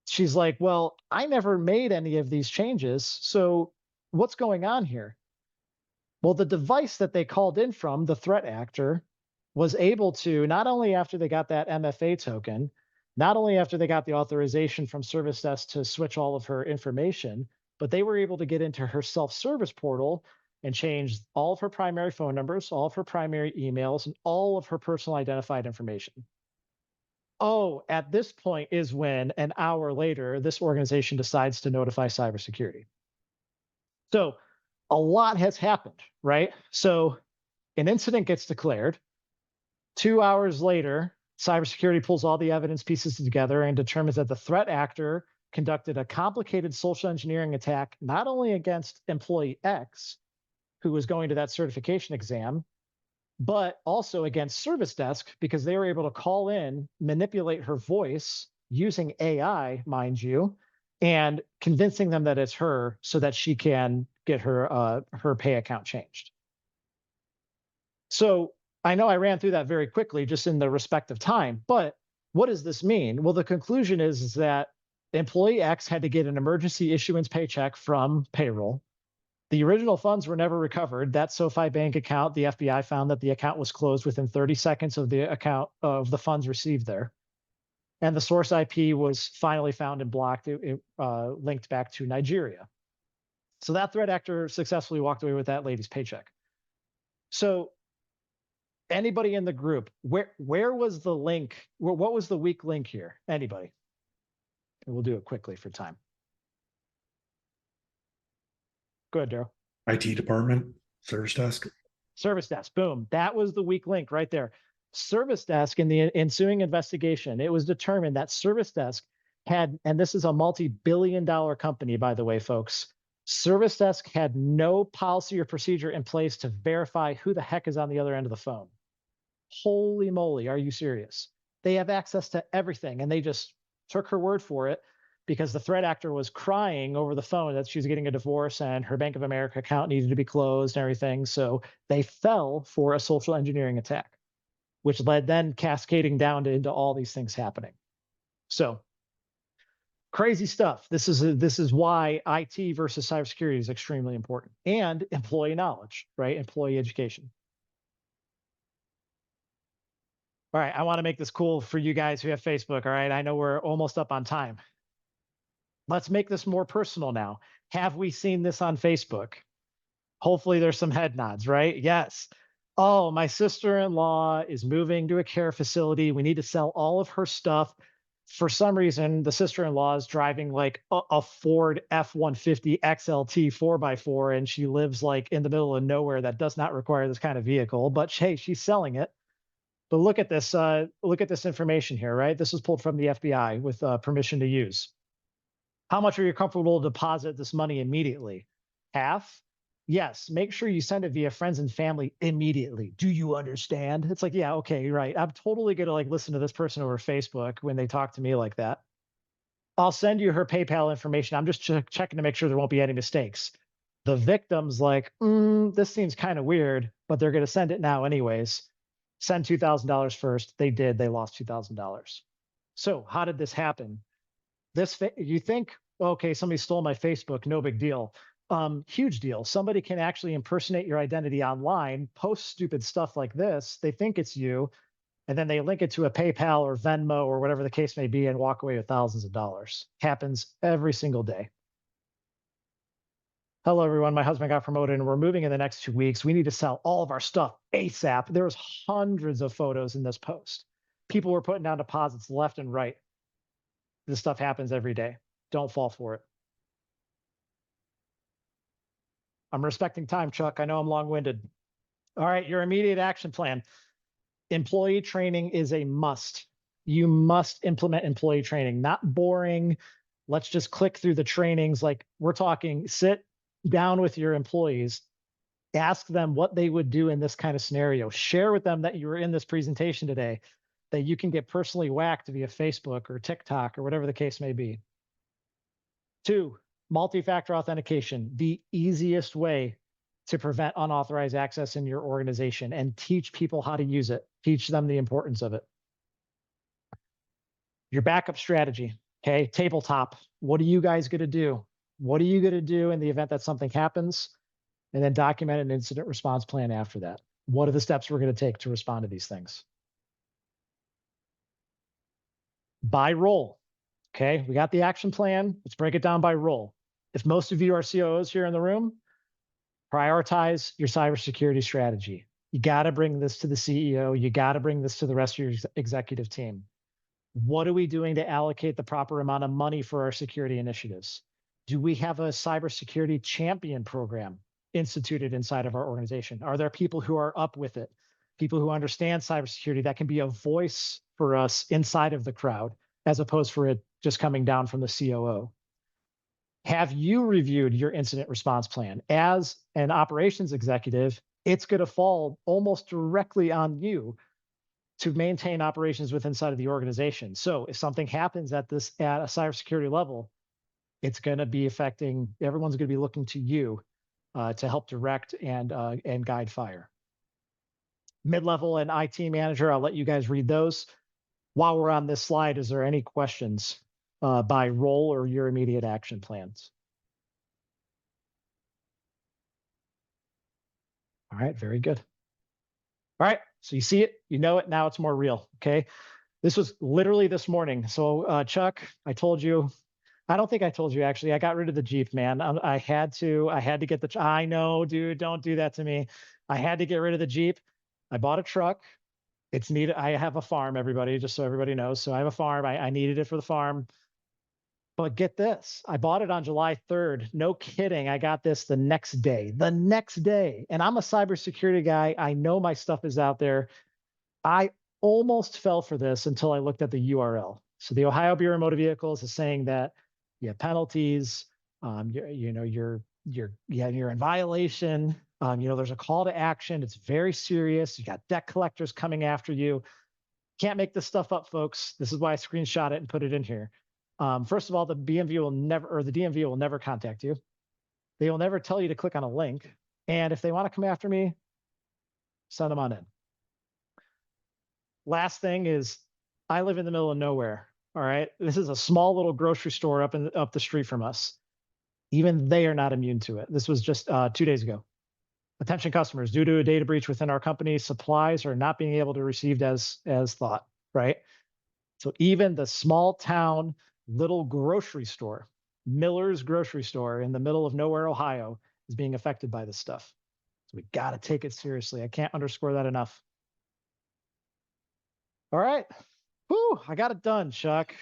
she's like, well, I never made any of these changes. So what's going on here? Well, the device that they called in from, the threat actor, was able to, not only after they got that MFA token, not only after they got the authorization from service desk to switch all of her information, but they were able to get into her self-service portal and change all of her primary phone numbers, all of her primary emails, and all of her personal identified information. Oh, at this point is when an hour later, this organization decides to notify cybersecurity. So a lot has happened, right? So an incident gets declared. 2 hours later, cybersecurity pulls all the evidence pieces together and determines that the threat actor conducted a complicated social engineering attack, not only against employee X, who was going to that certification exam, but also against service desk, because they were able to call in, manipulate her voice using AI, mind you, and convincing them that it's her so that she can get her pay account changed. So I know I ran through that very quickly just in the respect of time, but what does this mean? Well, the conclusion is that employee X had to get an emergency issuance paycheck from payroll. The original funds were never recovered. That SoFi bank account, the FBI found that the account was closed within 30 seconds of the account of the funds received there. And the source IP was finally found and blocked. It linked back to Nigeria. So that threat actor successfully walked away with that lady's paycheck. So anybody in the group, where was the link? What was the weak link here? Anybody? And we'll do it quickly for time. Go ahead, Daryl. IT department, service desk. Service desk, boom. That was the weak link right there. Service desk, in the ensuing investigation, it was determined that service desk had, and this is a multi-billion-dollar company, by the way, folks. Service desk had no policy or procedure in place to verify who the heck is on the other end of the phone. Holy moly, are you serious? They have access to everything, and they just took her word for it, because the threat actor was crying over the phone that she was getting a divorce and her Bank of America account needed to be closed and everything. So they fell for a social engineering attack, which led then cascading down into all these things happening. So crazy stuff. This is why IT versus cybersecurity is extremely important, and employee knowledge, right? Employee education. All right, I want to make this cool for you guys who have Facebook. All right, I know we're almost up on time. Let's make this more personal now. Have we seen this on Facebook? Hopefully there's some head nods, right? Yes. Oh, my sister-in-law is moving to a care facility. We need to sell all of her stuff. For some reason, the sister-in-law is driving like a Ford F-150 XLT 4x4, and she lives like in the middle of nowhere that does not require this kind of vehicle, but hey, she's selling it. But look at this information here, right? This was pulled from the FBI with permission to use. How much are you comfortable to deposit this money immediately? Half? Yes. Make sure you send it via friends and family immediately. Do you understand? It's like, yeah, okay, right. I'm totally going to like listen to this person over Facebook when they talk to me like that. I'll send you her PayPal information. I'm just checking to make sure there won't be any mistakes. The victim's like, this seems kind of weird, but they're going to send it now anyways. Send $2,000 first. They did. They lost $2,000. So how did this happen? You think, okay, somebody stole my Facebook, no big deal. Huge deal. Somebody can actually impersonate your identity online, post stupid stuff like this. They think it's you, and then they link it to a PayPal or Venmo or whatever the case may be and walk away with thousands of dollars. Happens every single day. Hello, everyone. My husband got promoted and we're moving in the next 2 weeks. We need to sell all of our stuff ASAP. There's hundreds of photos in this post. People were putting down deposits left and right. This stuff happens every day. Don't fall for it. I'm respecting time, Chuck. I know I'm long-winded. All right, your immediate action plan. Employee training is a must. You must implement employee training, not boring. Let's just click through the trainings. Like we're talking, sit down with your employees, ask them what they would do in this kind of scenario. Share with them that you were in this presentation today, that you can get personally whacked via Facebook or TikTok or whatever the case may be. 2, multi-factor authentication, the easiest way to prevent unauthorized access in your organization, and teach people how to use it. Teach them the importance of it. Your backup strategy, okay? Tabletop. What are you guys going to do? What are you going to do in the event that something happens? And then document an incident response plan after that. What are the steps we're going to take to respond to these things? By role. Okay, we got the action plan. Let's break it down by role. If most of you are COOs here in the room, prioritize your cybersecurity strategy. You got to bring this to the CEO. You got to bring this to the rest of your executive team. What are we doing to allocate the proper amount of money for our security initiatives? Do we have a cybersecurity champion program instituted inside of our organization? Are there people who are up with it? People who understand cybersecurity that can be a voice for us inside of the crowd, as opposed for it just coming down from the COO? Have you reviewed your incident response plan? As an operations executive, it's going to fall almost directly on you to maintain operations within inside of the organization. So if something happens at a cybersecurity level, it's going to be affecting, everyone's going to be looking to you to help direct and guide fire. Mid-level and IT manager, I'll let you guys read those. While we're on this slide, is there any questions by role or your immediate action plans? All right, very good. All right, so you see it, you know it, now it's more real, okay? This was literally this morning. So Chuck, I told you, I don't think I told you actually, I got rid of the Jeep, man. I had to get the, I know, dude, don't do that to me. I had to get rid of the Jeep. I bought a truck. It's needed. I have a farm, everybody, just so everybody knows. So I have a farm. I needed it for the farm. But get this, I bought it on July 3rd. No kidding. I got this the next day. And I'm a cybersecurity guy. I know my stuff is out there. I almost fell for this until I looked at the URL. So the Ohio Bureau of Motor Vehicles is saying that you have penalties. You're in violation. There's a call to action. It's very serious. You got debt collectors coming after you. Can't make this stuff up, folks. This is why I screenshot it and put it in here. First of all, the DMV will never contact you. They will never tell you to click on a link. And if they want to come after me, send them on in. Last thing is, I live in the middle of nowhere. All right. This is a small little grocery store up the street from us. Even they are not immune to it. This was just 2 days ago. Attention customers, due to a data breach within our company, supplies are not being able to be received as thought, right? So even the small town little grocery store, Miller's grocery store in the middle of nowhere, Ohio, is being affected by this stuff. So we got to take it seriously. I can't underscore that enough. All right. Whew, I got it done, Chuck.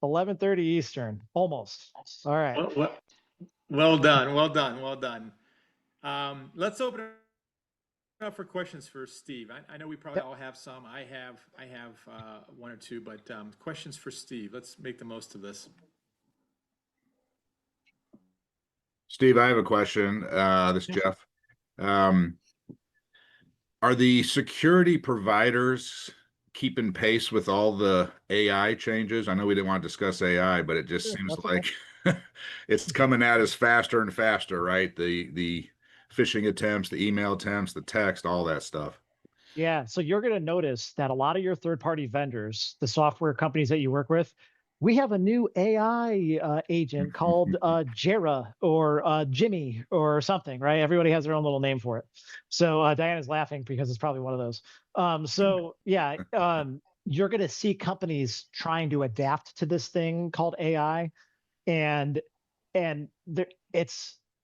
11:30 Eastern, almost. All right. Well done. Let's open it up for questions for Steve. I know we probably all have some. I have one or two, but questions for Steve. Let's make the most of this. Steve, I have a question. This is Jeff. Are the security providers keeping pace with all the AI changes? I know we didn't want to discuss AI, but it just seems like it's coming at us faster and faster, right? The phishing attempts, the email attempts, the text, all that stuff. Yeah, so you're going to notice that a lot of your third-party vendors, the software companies that you work with, we have a new AI agent called Jera or Jimmy or something, right? Everybody has their own little name for it. So Diana's laughing because it's probably one of those. You're going to see companies trying to adapt to this thing called AI, and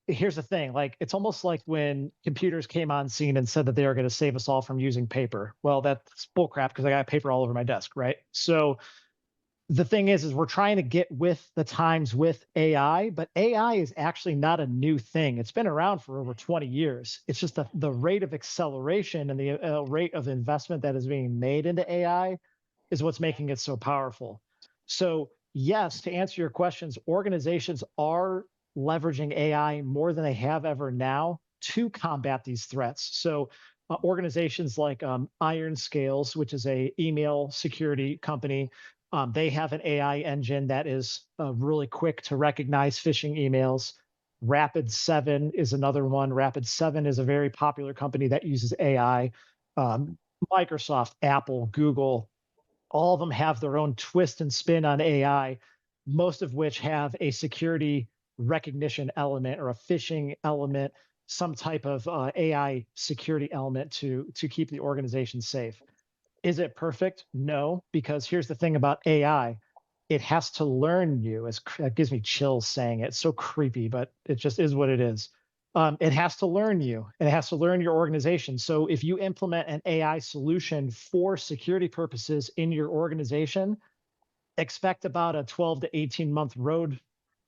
here's the thing, like, it's almost like when computers came on scene and said that they are going to save us all from using paper. Well, that's bullcrap because I got paper all over my desk, right? So the thing is we're trying to get with the times with AI, but AI is actually not a new thing. It's been around for over 20 years. It's just the rate of acceleration and the rate of investment that is being made into AI is what's making it so powerful. So yes, to answer your questions, organizations are leveraging AI more than they have ever now to combat these threats. So organizations like Iron Scales, which is a email security company, they have an AI engine that is really quick to recognize phishing emails. Rapid7 is another one. Rapid7 is a very popular company that uses AI. Microsoft, Apple, Google, all of them have their own twist and spin on AI, most of which have a security recognition element or a phishing element, some type of AI security element to keep the organization safe. Is it perfect? No, because here's the thing about AI. It has to learn you. It gives me chills saying it. It's so creepy, but it just is what it is. It has to learn you, and it has to learn your organization. So if you implement an AI solution for security purposes in your organization, expect about a 12 to 18 month road,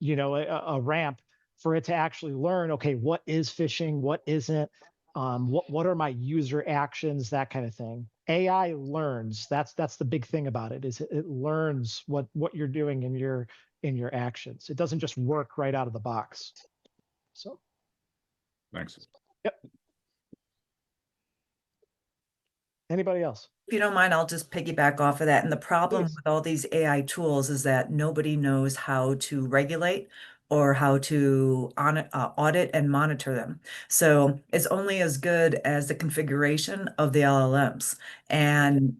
a ramp for it to actually learn, okay, what is phishing, what isn't, what are my user actions, that kind of thing. AI learns. That's the big thing about it, is it learns what you're doing in your actions. It doesn't just work right out of the box. So Thanks. yep. Anybody else? If you don't mind, I'll just piggyback off of that. And the problem Please. with all these AI tools is that nobody knows how to regulate or how to audit and monitor them. So it's only as good as the configuration of the LLMs. And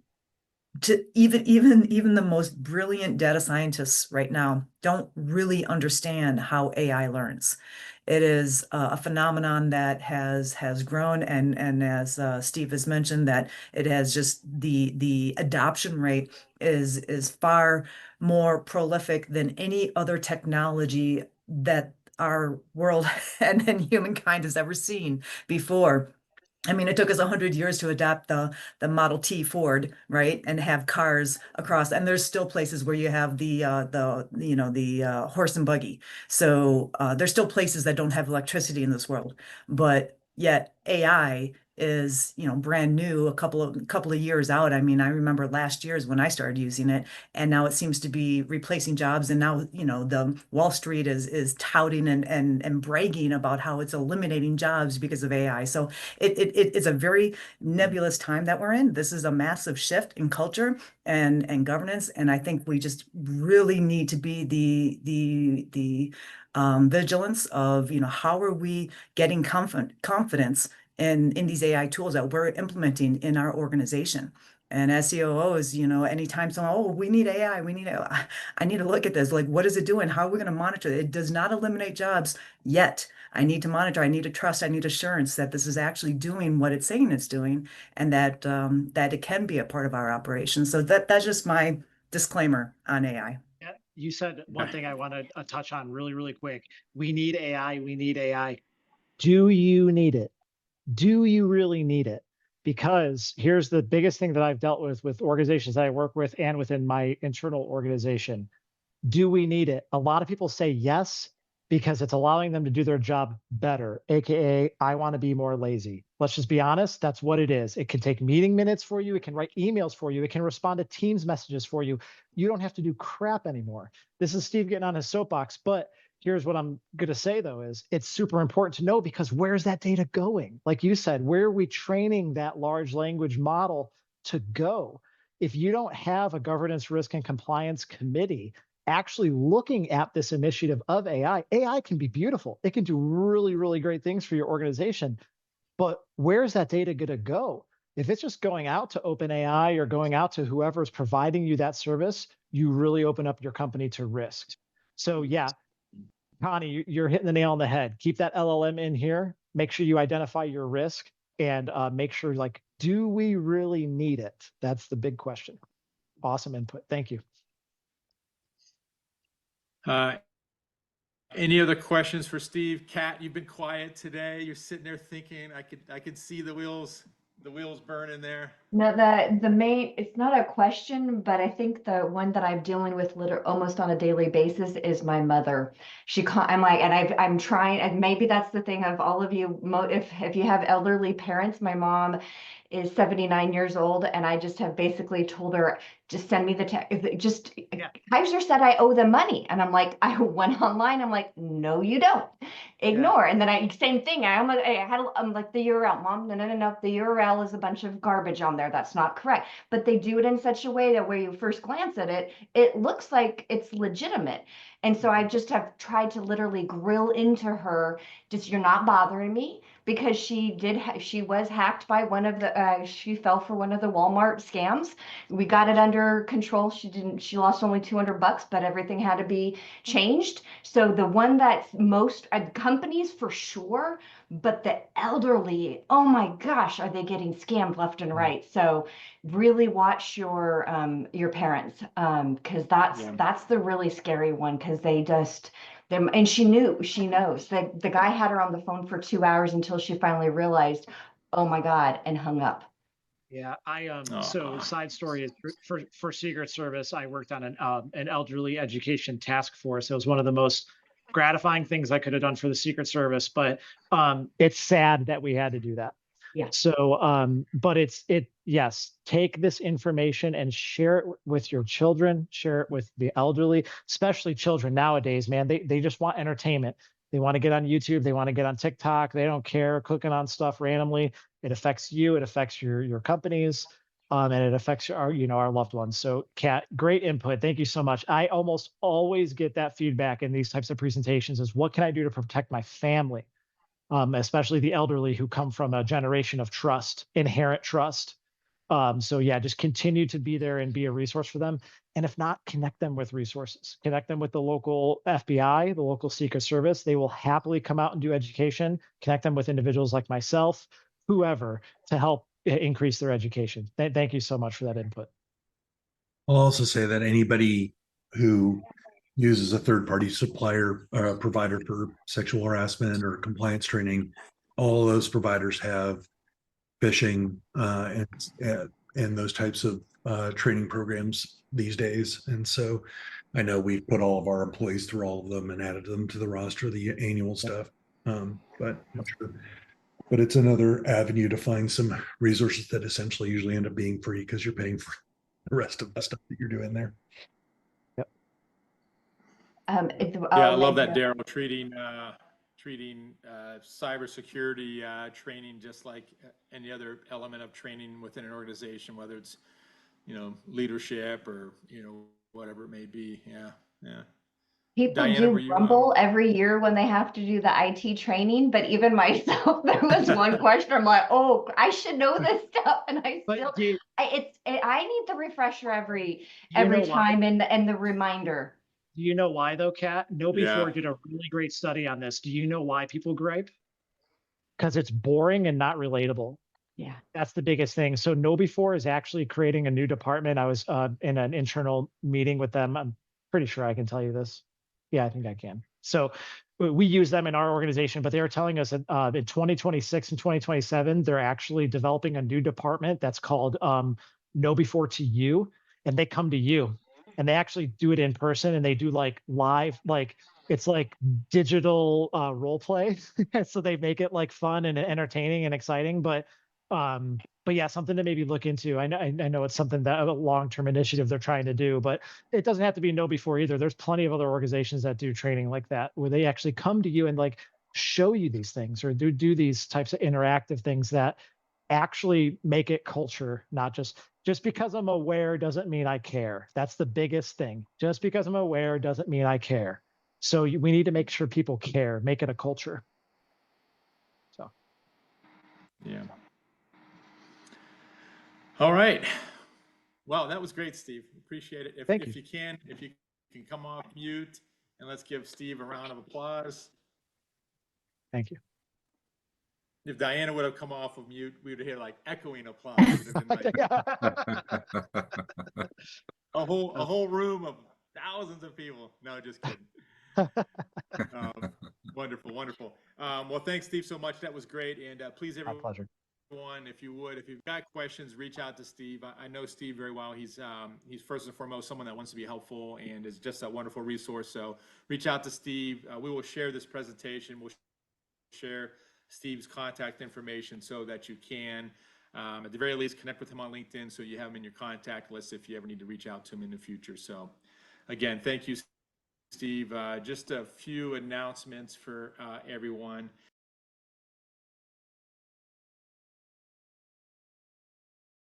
to even the most brilliant data scientists right now don't really understand how AI learns. It is a phenomenon that has grown, and as Steve has mentioned, that it has just the adoption rate is far more prolific than any other technology that our world and humankind has ever seen before. I mean, it took us 100 years to adopt the Model T Ford, right, and have cars across. And there's still places where you have the horse and buggy. So there's still places that don't have electricity in this world, but yet AI is brand new, a couple of years out. I mean, I remember last year's when I started using it, and now it seems to be replacing jobs. And now the Wall Street is touting and bragging about how it's eliminating jobs because of AI. So it's a very nebulous time that we're in. This is a massive shift in culture and governance, and I think we just really need to be the vigilance of how are we getting confidence in these AI tools that we're implementing in our organization. And as COOs, anytime someone, oh, we need AI, I need to look at this. Like, what is it doing? How are we going to monitor it? It does not eliminate jobs yet. I need to monitor, I need to trust, I need assurance that this is actually doing what it's saying it's doing, and that that it can be a part of our operation. So that's just my disclaimer on AI. Yeah, you said one thing I want to touch on really, really quick. We need AI. We need AI. Do you need it? Do you really need it? Because here's the biggest thing that I've dealt with organizations that I work with and within my internal organization. Do we need it? A lot of people say yes, because it's allowing them to do their job better, AKA, I want to be more lazy. Let's just be honest. That's what it is. It can take meeting minutes for you. It can write emails for you. It can respond to Teams messages for you. You don't have to do crap anymore. This is Steve getting on his soapbox, but here's what I'm going to say, though, is it's super important to know, because where's that data going? Like you said, where are we training that large language model to go? If you don't have a governance, risk, and compliance committee actually looking at this initiative of AI, AI can be beautiful. It can do really, really great things for your organization. But where's that data going to go? If it's just going out to OpenAI or going out to whoever's providing you that service, you really open up your company to risk. So yeah, Connie, you're hitting the nail on the head. Keep that LLM in here. Make sure you identify your risk, and make sure, like, do we really need it? That's the big question. Awesome input. Thank you. Any other questions for Steve? Kat, you've been quiet today. You're sitting there thinking. I could see the wheels burning there. No, the main, it's not a question, but I think the one that I'm dealing with almost on a daily basis is my mother. I'm like, and I'm trying, and maybe that's the thing of all of you, if you have elderly parents. My mom is 79 years old, and I just have basically told her, just send me the text. Yeah. Kaiser said I owe them money, and I'm like, I went online. I'm like, no, you don't. Ignore. And then same thing. I'm like, the URL, Mom, no. The URL is a bunch of garbage on there. That's not correct. But they do it in such a way that where you first glance at it, it looks like it's legitimate. And so I just have tried to literally grill into her, just, you're not bothering me. because she was hacked by one of the she fell for one of the Walmart scams. We got it under control. She lost only $200, but everything had to be changed. So the one that's most companies for sure, but the elderly, oh my gosh, are they getting scammed left and right? So really watch your parents, because that's the really scary one, because they just them. And she knows that the guy had her on the phone for 2 hours until she finally realized, oh my God, and hung up. Yeah, so Aw. side story is for Secret Service, I worked on an elderly education task force. It was one of the most gratifying things I could have done for the Secret Service, but it's sad that we had to do that. Yeah. So but yes, take this information and share it with your children, share it with the elderly, especially children nowadays, man. They just want entertainment. They want to get on YouTube, they want to get on TikTok, they don't care, clicking on stuff randomly. It affects you, it affects your companies, and it affects our loved ones. So Kat, great input. Thank you so much. I almost always get that feedback in these types of presentations is what can I do to protect my family? Especially the elderly who come from a generation of trust, inherent trust. So yeah, just continue to be there and be a resource for them. And if not, connect them with resources. Connect them with the local FBI, the local Secret Service. They will happily come out and do education. Connect them with individuals like myself, whoever, to help increase their education. Thank you so much for that input. I'll also say that anybody who uses a third-party supplier or provider for sexual harassment or compliance training, all those providers have phishing and those types of training programs these days. And so I know we've put all of our employees through all of them and added them to the roster, the annual stuff. But I'm sure, but it's another avenue to find some resources that essentially usually end up being free because you're paying for the rest of the stuff that you're doing there. Yep. Yeah, I love that, Daryl, treating cybersecurity training just like any other element of training within an organization, whether it's, leadership or, whatever it may be. Yeah, yeah. People Diana, were do you, grumble every year when they have to do the IT training, but even myself, there was one question I'm like, oh, I should know this stuff, and I need the refresher every time and the reminder. Do you know why though, Kat? Yeah. KnowBe4 did a really great study on this. Do you know why people gripe? Because it's boring and not relatable. Yeah. That's the biggest thing. So KnowBe4 is actually creating a new department. I was in an internal meeting with them. I'm pretty sure I can tell you this. Yeah, I think I can. So we use them in our organization, but they were telling us that in 2026 and 2027, they're actually developing a new department that's called KnowBe4 to You, and they come to you, and they actually do it in person, and they do like live, like it's like digital role play. So they make it like fun and entertaining and exciting, but yeah, something to maybe look into. I know it's something that a long-term initiative they're trying to do, but it doesn't have to be KnowBe4 either. There's plenty of other organizations that do training like that, where they actually come to you and like show you these things or do these types of interactive things that actually make it culture, not just because I'm aware doesn't mean I care. That's the biggest thing. Just because I'm aware doesn't mean I care. So we need to make sure people care, make it a culture. So. Yeah. All right. Well, that was great, Steve. Appreciate it. If you can come off mute, and let's give Steve a round of applause. Thank you. If Diana would have come off of mute, we would have heard like echoing applause. It would have been like a whole room of thousands of people. No, just kidding. Wonderful. Well, thanks, Steve, so much. That was great. And please, everyone, my pleasure. if you've got questions, reach out to Steve. I know Steve very well. He's first and foremost someone that wants to be helpful and is just a wonderful resource. So reach out to Steve. We will share this presentation. We'll share Steve's contact information so that you can, at the very least, connect with him on LinkedIn so you have him in your contact list if you ever need to reach out to him in the future. So again, thank you, Steve. Just a few announcements for everyone.